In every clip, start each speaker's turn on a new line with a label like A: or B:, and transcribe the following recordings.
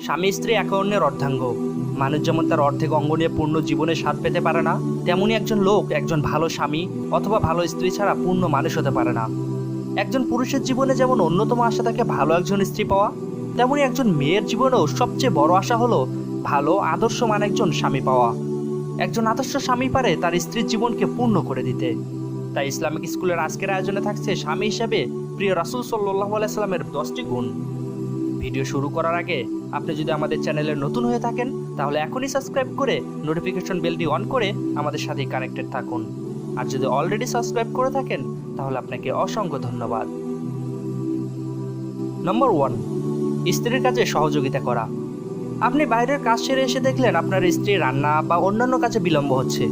A: স্বামী স্ত্রী একে অন্যের অর্ধাঙ্গ। মানুষ যেমন তার অর্ধেক অঙ্গ নিয়ে পূর্ণ জীবনের স্বাদ পেতে পারে না, তেমনি একজন লোক একজন ভালো স্বামী অথবা ভালো স্ত্রী ছাড়া পূর্ণ মানুষ হতে পারে না। একজন পুরুষের জীবনে যেমন অন্যতম আশা থাকে ভালো একজন স্ত্রী পাওয়া, তেমনি একজন মেয়ের জীবনেও সবচেয়ে বড় আশা হলো ভালো আদর্শমান একজন স্বামী পাওয়া। একজন আদর্শ স্বামী পারে তার স্ত্রীর জীবনকে পূর্ণ করে দিতে। তাই ইসলামিক স্কুলের আজকের আয়োজনে থাকছে স্বামী হিসেবে প্রিয় রাসূল সাল্লাল্লাহু আলাইহি সাল্লামের 10টি গুণ। ভিডিও শুরু করার আগে আপনি যদি আমাদের চ্যানেলে নতুন হয়ে থাকেন তাহলে এখনই সাবস্ক্রাইব করে নোটিফিকেশন বেলটি অন করে আমাদের সাথে কানেক্টেড থাকুন। আর যদি অলরেডি সাবস্ক্রাইব করে থাকেন তাহলে আপনাকে অসংখ্য ধন্যবাদ। নম্বর 1, স্ত্রীর কাজে সহযোগিতা করা। আপনি বাইরের কাজ সেরে এসে দেখলেন আপনার স্ত্রী রান্না বা অন্যান্য কাজে বিলম্ব হচ্ছে।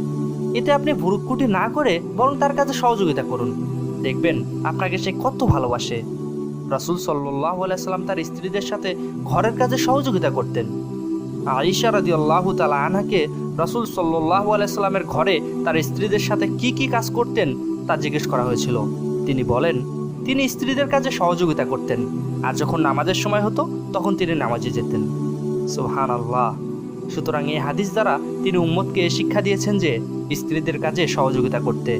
A: এতে আপনি ভুরুকুটি না করে বরং তার কাজে সহযোগিতা করুন। দেখবেন আপনাকে সে কত ভালোবাসে। রাসূল সাল্লাল্লাহু আলাইহি সাল্লাম তার স্ত্রীদের সাথে ঘরের কাজে সহযোগিতা করতেন। আয়েশা রাদিয়াল্লাহু তাআলা আনহাকে রাসূল সাল্লাল্লাহু আলাইহি সাল্লামের ঘরে তার স্ত্রীদের সাথে কি কি কাজ করতেন তা জিজ্ঞেস করা হয়েছিল। তিনি বলেন, তিনি স্ত্রীদের কাজে সহযোগিতা করতেন, আর যখন নামাজের সময় হতো তখন তিনি নামাজে যেতেন। সুবহানাল্লাহ। সুতরাং এই হাদিস দ্বারা তিনি উম্মতকে শিক্ষা দিয়েছেন যে স্ত্রীদের কাজে সহযোগিতা করতে,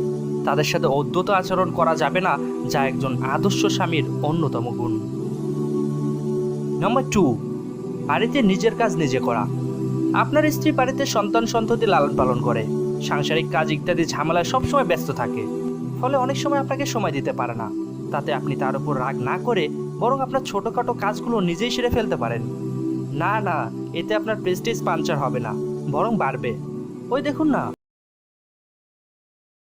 A: তাদের সাথে অদ্ভুত আচরণ করা যাবে না, যা একজন আদর্শ স্বামীর অন্যতম গুণ। নম্বর 2, বাড়িতে নিজের কাজ নিজে করা। আপনার স্ত্রী বাড়িতে সন্তান সন্ততি লালন পালন করে, সাংসারিক কাজ ইত্যাদি ঝামেলায় সবসময় ব্যস্ত থাকে, ফলে অনেক সময় আপনাকে সময় দিতে পারে না। তাতে আপনি তার উপর রাগ না করে বরং আপনার ছোটখাটো কাজগুলো নিজেই সেরে ফেলতে পারেন। না, এতে আপনার প্রেস্টিজ পাঞ্চার হবে না, বরং বাড়বে। ওই দেখুন না,